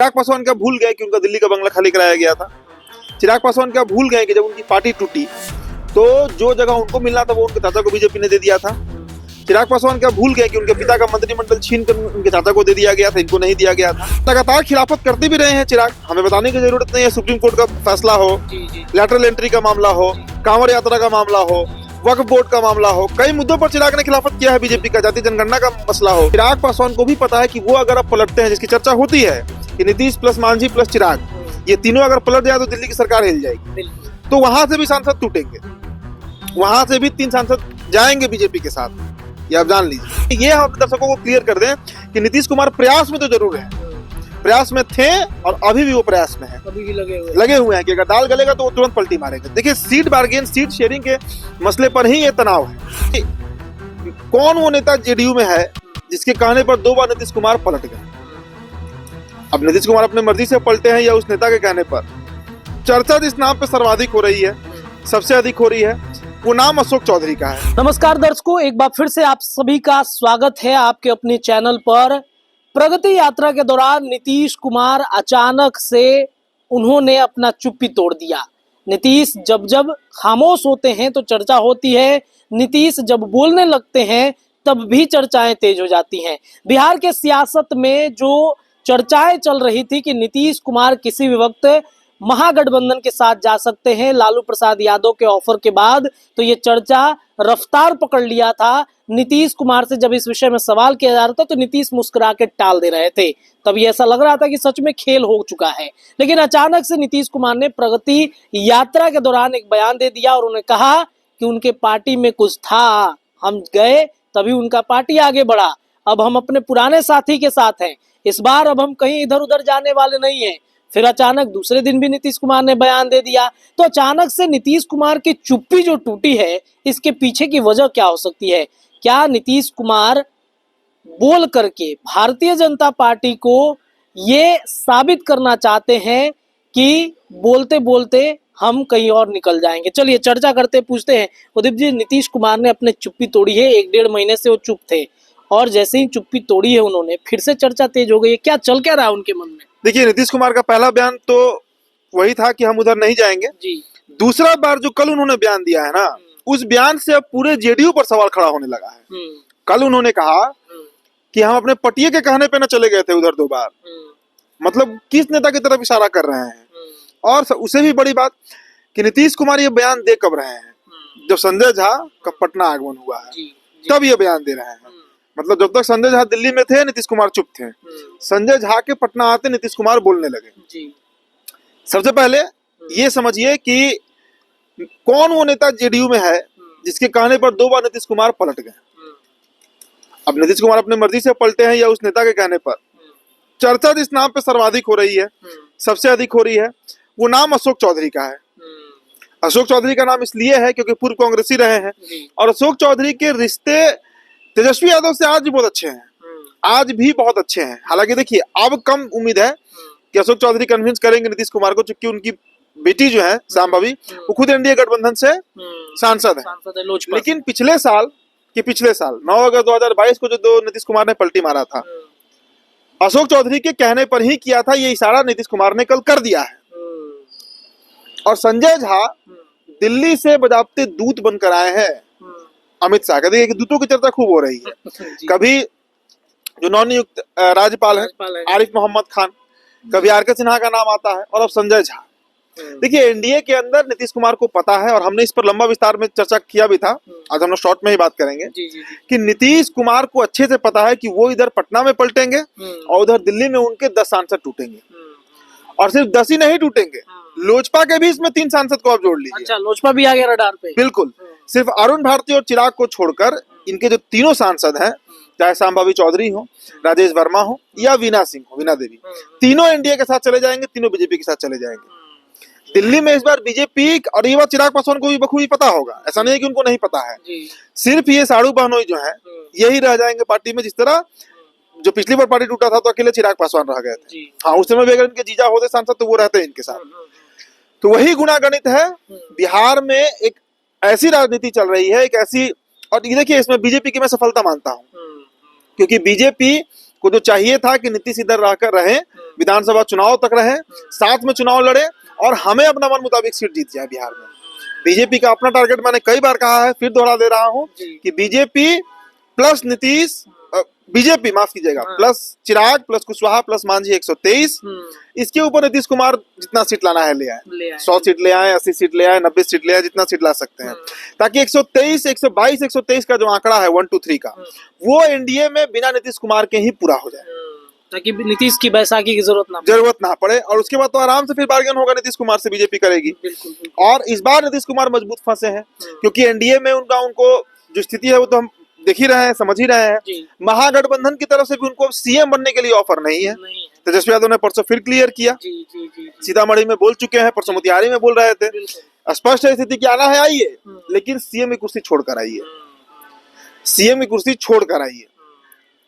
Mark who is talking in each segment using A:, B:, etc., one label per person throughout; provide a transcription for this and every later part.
A: चिराग पासवान क्या भूल गए कि उनका दिल्ली का बंगला खाली कराया गया था। चिराग पासवान क्या भूल गए कि जब उनकी पार्टी टूटी तो जो जगह उनको मिलना था वो उनके चाचा को बीजेपी ने दे दिया था। चिराग पासवान क्या भूल गए कि उनके पिता का मंत्रिमंडल छीन कर उनके चाचा को दे दिया गया था, इनको नहीं दिया गया था। लगातार खिलाफत करते भी रहे हैं चिराग, हमें बताने की जरूरत नहीं है। सुप्रीम कोर्ट का फैसला हो, लैटरल एंट्री का मामला हो, कांवड़ यात्रा का मामला हो, वक्फ बोर्ड का मामला हो, कई मुद्दों पर चिराग ने खिलाफत किया है। बीजेपी का जाति जनगणना का मसला हो, चिराग पासवान को भी पता है कि वो अगर अब पलटते हैं, जिसकी चर्चा होती है कि नीतीश प्लस मांझी प्लस चिराग, ये तीनों अगर पलट जाए तो दिल्ली की सरकार हिल जाएगी। तो वहां से भी सांसद टूटेंगे, वहां से भी 3 सांसद जाएंगे बीजेपी के साथ, ये आप जान लीजिए। ये हम दर्शकों को क्लियर कर दें कि नीतीश कुमार प्रयास में तो जरूर है, प्रयास में थे और अभी भी वो प्रयास में है,
B: अभी भी लगे
A: हुए हैं कि अगर दाल गलेगा तो वो तुरंत पलटी मारेंगे। देखिए, सीट बार्गेन, सीट शेयरिंग के मसले पर ही ये तनाव है। कौन वो नेता जेडीयू में है जिसके कहने पर 2 बार नीतीश कुमार पलट गए? अब नीतीश कुमार अपने मर्जी से पलटे हैं या उस नेता के कहने पर? चर्चा जिस नाम पे सर्वाधिक हो रही है, सबसे अधिक हो रही है, वो नाम अशोक चौधरी का है।
B: नमस्कार दर्शकों, एक बार फिर से आप सभी का स्वागत है आपके अपने चैनल पर। प्रगति यात्रा के दौरान नीतीश कुमार अचानक से उन्होंने अपना चुप्पी तोड़ दिया। नीतीश जब जब खामोश होते हैं तो चर्चा होती है, नीतीश जब बोलने लगते हैं तब भी चर्चाएं तेज हो जाती हैं। बिहार के सियासत में जो चर्चाएं चल रही थी कि नीतीश कुमार किसी भी वक्त महागठबंधन के साथ जा सकते हैं लालू प्रसाद यादव के ऑफर के बाद, तो ये चर्चा रफ्तार पकड़ लिया था। नीतीश कुमार से जब इस विषय में सवाल किया जा रहा था तो नीतीश मुस्कुरा के टाल दे रहे थे। तब ये ऐसा लग रहा था कि सच में खेल हो चुका है। लेकिन अचानक से नीतीश कुमार ने प्रगति यात्रा के दौरान एक बयान दे दिया और उन्होंने कहा कि उनके पार्टी में कुछ था, हम गए तभी उनका पार्टी आगे बढ़ा। अब हम अपने पुराने साथी के साथ हैं, इस बार अब हम कहीं इधर उधर जाने वाले नहीं हैं। फिर अचानक दूसरे दिन भी नीतीश कुमार ने बयान दे दिया। तो अचानक से नीतीश कुमार की चुप्पी जो टूटी है, इसके पीछे की वजह क्या हो सकती है? क्या नीतीश कुमार बोल करके भारतीय जनता पार्टी को ये साबित करना चाहते हैं कि बोलते बोलते हम कहीं और निकल जाएंगे? चलिए चर्चा करते, पूछते हैं उदीप जी। नीतीश कुमार ने अपने चुप्पी तोड़ी है, 1-1.5 महीने से वो चुप थे और जैसे ही चुप्पी तोड़ी है उन्होंने, फिर से चर्चा तेज हो गई है। क्या चल क्या रहा है उनके मन में?
A: देखिए, नीतीश कुमार का पहला बयान तो वही था कि हम उधर नहीं जाएंगे
B: जी।
A: दूसरा बार जो कल उन्होंने बयान दिया है ना, उस बयान से अब पूरे जेडीयू पर सवाल खड़ा होने लगा है। कल उन्होंने कहा कि हम अपने पटिये के कहने पे न चले गए थे उधर 2 बार। मतलब किस नेता की तरफ इशारा कर रहे हैं? और उससे भी बड़ी बात कि नीतीश कुमार ये बयान दे कब रहे हैं? जब संजय झा का पटना आगमन हुआ है तब ये बयान दे रहे हैं। मतलब जब तक संजय झा दिल्ली में थे नीतीश कुमार चुप थे, संजय झा के पटना आते नीतीश कुमार बोलने लगे। सबसे पहले ये समझिए कि कौन वो नेता जेडीयू में है जिसके कहने पर 2 बार नीतीश कुमार पलट गए। अब नीतीश कुमार अपने मर्जी से पलटे हैं या उस नेता के कहने पर? चर्चा जिस नाम पे सर्वाधिक हो रही है, सबसे अधिक हो रही है, वो नाम अशोक चौधरी का है। अशोक चौधरी का नाम इसलिए है क्योंकि पूर्व कांग्रेसी रहे हैं और अशोक चौधरी के रिश्ते तेजस्वी यादव से आज भी बहुत अच्छे हैं, आज भी बहुत अच्छे हैं। हालांकि देखिए, अब कम उम्मीद है कि अशोक चौधरी कन्विंस करेंगे नीतीश कुमार को, क्योंकि उनकी बेटी जो है सांभवी, वो खुद एनडीए गठबंधन से सांसद है। लेकिन पिछले साल 9 अगस्त 2022 को जो नीतीश कुमार ने पलटी मारा था, अशोक चौधरी के कहने पर ही किया था। ये इशारा नीतीश कुमार ने कल कर दिया है। और संजय झा दिल्ली से बजाबते दूत बनकर आए हैं अमित शाह का। देखिए, दूतों की चर्चा खूब हो रही है। कभी जो नवनियुक्त राज्यपाल है आरिफ मोहम्मद खान, कभी आर के सिन्हा का नाम आता है और अब संजय झा। देखिए, एनडीए के अंदर नीतीश कुमार को पता है और हमने इस पर लंबा विस्तार में चर्चा किया भी था, आज हम लोग शॉर्ट में ही बात करेंगे कि नीतीश कुमार को अच्छे से पता है कि वो इधर पटना में पलटेंगे और उधर दिल्ली में उनके 10 सांसद टूटेंगे। और सिर्फ 10 ही नहीं टूटेंगे, लोजपा के भी इसमें 3 सांसद को आप जोड़ लीजिए।
B: अच्छा, लोजपा भी आ गया रडार पे।
A: बिल्कुल, सिर्फ अरुण भारती और चिराग को छोड़कर इनके जो तीनों सांसद हैं, चाहे सांभवी चौधरी हो, राजेश वर्मा हो या वीना देवी, तीनों एनडीए के साथ चले जाएंगे, तीनों बीजेपी के साथ चले जाएंगे। दिल्ली में इस बार बीजेपी, और ये बात चिराग पासवान को भी बखूबी पता होगा, ऐसा नहीं है कि उनको नहीं पता है। सिर्फ ये साड़ू बहनोई जो है यही रह जाएंगे पार्टी में। जिस तरह जो पिछली बार पार्टी टूटा था तो अकेले चिराग पासवान रह गए थे। हाँ, उस समय भी अगर इनके जीजा होते सांसद तो वो रहते इनके साथ। तो वही गुणागणित है। बिहार में एक ऐसी राजनीति चल रही है, एक ऐसी, और ये देखिए, इसमें बीजेपी की मैं सफलता मानता हूँ, क्योंकि बीजेपी को जो चाहिए था कि नीतीश इधर रहकर रहे, विधानसभा चुनाव तक रहे, साथ में चुनाव लड़े और हमें अपना मन मुताबिक सीट जीत जाए बिहार में। बीजेपी का अपना टारगेट मैंने कई बार कहा है, फिर दोहरा दे रहा हूं कि बीजेपी प्लस नीतीश, बीजेपी माफ कीजिएगा, प्लस चिराग प्लस कुशवाहा प्लस मांझी 123, इसके ऊपर नीतीश कुमार जितना सीट लाना है ले आए, 100 सीट ले आए, 80 सीट ले आए, 90 सीट ले आए, जितना सीट ला सकते हैं, ताकि 123, 122, 123 का जो आंकड़ा है 1, 2, 3 का, वो एनडीए में बिना नीतीश कुमार के ही पूरा हो जाए,
B: ताकि नीतीश की बैसाखी की जरूरत ना
A: पड़े। और उसके बाद तो आराम से फिर बार्गेन होगा, नीतीश कुमार से बीजेपी करेगी।
B: बिल्कुल।
A: और इस बार नीतीश कुमार मजबूत फंसे हैं, क्योंकि एनडीए में उनको जो स्थिति है वो तो हम देख ही रहे हैं, समझ ही रहे हैं। महागठबंधन की तरफ से भी उनको सीएम बनने के लिए ऑफर नहीं है। तेजस्वी यादव ने परसों फिर क्लियर किया, सीतामढ़ी में बोल चुके हैं, परसों मोतिहारी में बोल रहे थे, स्पष्ट है स्थिति की आना है आइए, लेकिन सीएम की कुर्सी छोड़कर आइए, सीएम की कुर्सी छोड़कर आइए।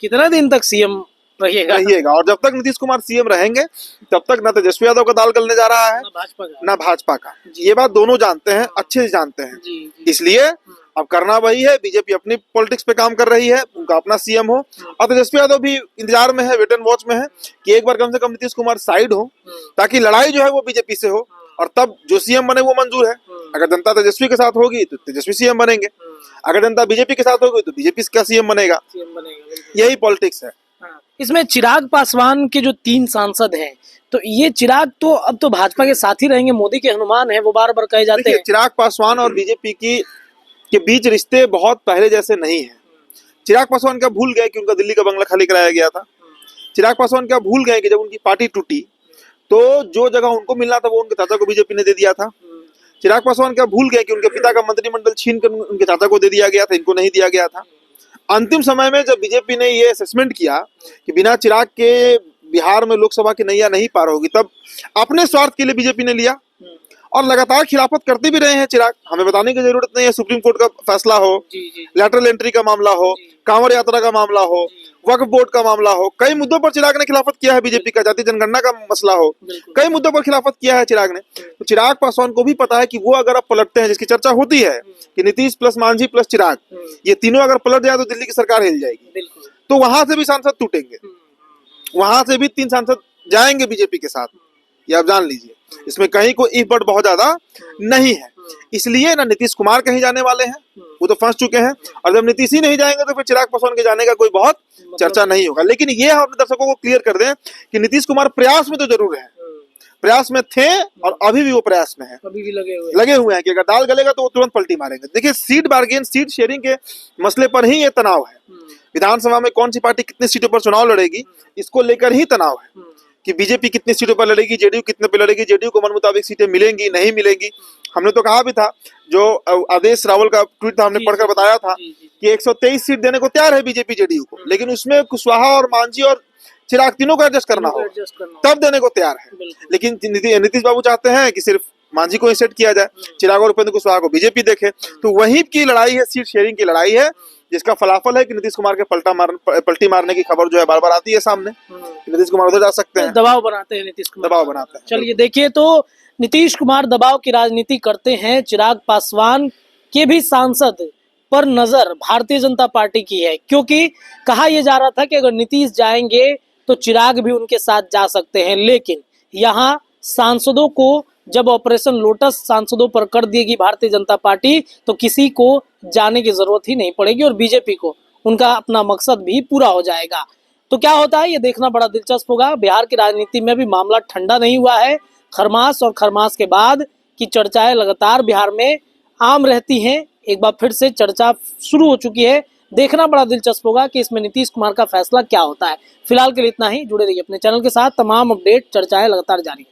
B: कितना दिन तक सीएम
A: रहिएगा? और जब तक नीतीश कुमार सीएम रहेंगे तब तक ना तेजस्वी यादव का दाल गलने जा रहा है, ना भाजपा का। ये बात दोनों जानते हैं, अच्छे से जानते हैं। इसलिए अब करना वही है, बीजेपी अपनी पॉलिटिक्स पे काम कर रही है, उनका अपना सीएम हो, और तेजस्वी यादव भी इंतजार में है, वेट एंड वॉच में है कि एक बार कम से कम नीतीश कुमार साइड हो, ताकि लड़ाई जो है वो बीजेपी से हो, और तब जो सीएम बने वो मंजूर है। अगर जनता तेजस्वी के साथ होगी तो तेजस्वी सीएम बनेंगे, अगर जनता बीजेपी के साथ होगी तो बीजेपी का सीएम बनेगा। यही पॉलिटिक्स है।
B: इसमें चिराग पासवान के जो 3 सांसद हैं, तो ये चिराग तो अब तो भाजपा के साथ ही रहेंगे, मोदी के हनुमान है, वो बार बार कहे जाते हैं।
A: चिराग पासवान और बीजेपी के बीच रिश्ते बहुत पहले जैसे नहीं है। चिराग पासवान क्या भूल गए कि उनका दिल्ली का बंगला खाली कराया गया था? चिराग पासवान क्या भूल गए कि जब उनकी पार्टी टूटी तो जो जगह उनको मिलना था वो उनके चाचा को बीजेपी ने दे दिया था? चिराग पासवान क्या भूल गए कि उनके पिता का मंत्रिमंडल छीन कर उनके चाचा को दे दिया गया था, इनको नहीं दिया गया था? अंतिम समय में जब बीजेपी ने ये असेसमेंट किया कि बिना चिराग के बिहार में लोकसभा की नैया नहीं पार होगी, तब अपने स्वार्थ के लिए बीजेपी ने लिया, और लगातार खिलाफत करते भी रहे हैं चिराग। हमें बताने की जरूरत नहीं है, सुप्रीम कोर्ट का फैसला हो, लैटरल एंट्री का मामला हो, कांवड़ यात्रा का मामला हो, वक्फ बोर्ड का मामला हो, कई मुद्दों पर चिराग ने खिलाफत किया है बीजेपी का, जाति जनगणना का मसला हो, कई मुद्दों पर खिलाफत किया है चिराग ने। तो चिराग पासवान को भी पता है कि वो अगर अब पलटते हैं, जिसकी चर्चा होती है कि नीतीश प्लस मांझी प्लस चिराग, ये तीनों अगर पलट जाए तो दिल्ली की सरकार हिल जाएगी, तो वहां से भी सांसद टूटेंगे, वहां से भी 3 सांसद जाएंगे बीजेपी के साथ, ये आप जान लीजिए। इसमें कहीं को इफ बट बहुत ज्यादा नहीं है। इसलिए ना नीतीश कुमार कहीं जाने वाले हैं, वो तो फंस चुके हैं, और जब नीतीश ही नहीं जाएंगे तो फिर चिराग पासवान के जाने का कोई बहुत चर्चा नहीं होगा। लेकिन ये हम अपने दर्शकों को क्लियर कर दें कि नीतीश कुमार प्रयास में तो जरूर है, प्रयास में थे और अभी भी वो प्रयास में है,
B: अभी भी
A: लगे हुए हैं कि अगर दाल गलेगा तो वो तुरंत पलटी मारेंगे। देखिए, सीट बार्गेन, सीट शेयरिंग के मसले पर ही ये तनाव है। विधानसभा में कौन सी पार्टी कितनी सीटों पर चुनाव लड़ेगी, इसको लेकर ही तनाव है कि बीजेपी कितनी सीटों पर लड़ेगी, जेडीयू कितने पे लड़ेगी, जेडीयू को मन मुताबिक सीटें मिलेंगी नहीं मिलेंगी। हमने तो कहा भी था, जो आदेश रावल का ट्वीट था, हमने पढ़कर बताया था कि 123 सीट देने को तैयार है बीजेपी जेडीयू को, लेकिन उसमें कुशवाहा और मांझी और चिराग तीनों को एडजस्ट करना हो, तब देने को तैयार है। लेकिन नीतीश बाबू चाहते हैं कि सिर्फ मांझी को ही सेट किया जाए, चिराग और उपेंद्र कुशवाहा को बीजेपी देखे। तो वहीं की लड़ाई है, सीट शेयरिंग की लड़ाई है, जिसका फलाफल है कि नीतीश कुमार के पलटी मारने की खबर जो है बार बार आती है सामने, नीतीश कुमार उधर जा सकते हैं,
B: दबाव बनाते हैं नीतीश कुमार,
A: दबाव बनाते हैं।
B: चलिए देखिए, तो नीतीश कुमार दबाव की राजनीति करते हैं। चिराग पासवान के भी सांसद पर नजर भारतीय जनता पार्टी की है, क्योंकि कहा यह जा रहा था कि अगर नीतीश जाएंगे तो चिराग भी उनके साथ जा सकते हैं। लेकिन यहाँ सांसदों को, जब ऑपरेशन लोटस सांसदों पर कर देगी भारतीय जनता पार्टी, तो किसी को जाने की जरूरत ही नहीं पड़ेगी और बीजेपी को उनका अपना मकसद भी पूरा हो जाएगा। तो क्या होता है ये देखना बड़ा दिलचस्प होगा। बिहार की राजनीति में भी मामला ठंडा नहीं हुआ है। खरमास और खरमास के बाद की चर्चाएं लगातार बिहार में आम रहती हैं। एक बार फिर से चर्चा शुरू हो चुकी है। देखना बड़ा दिलचस्प होगा कि इसमें नीतीश कुमार का फैसला क्या होता है। फिलहाल के लिए इतना ही। जुड़े रहिए अपने चैनल के साथ, तमाम अपडेट चर्चाएं लगातार जारी।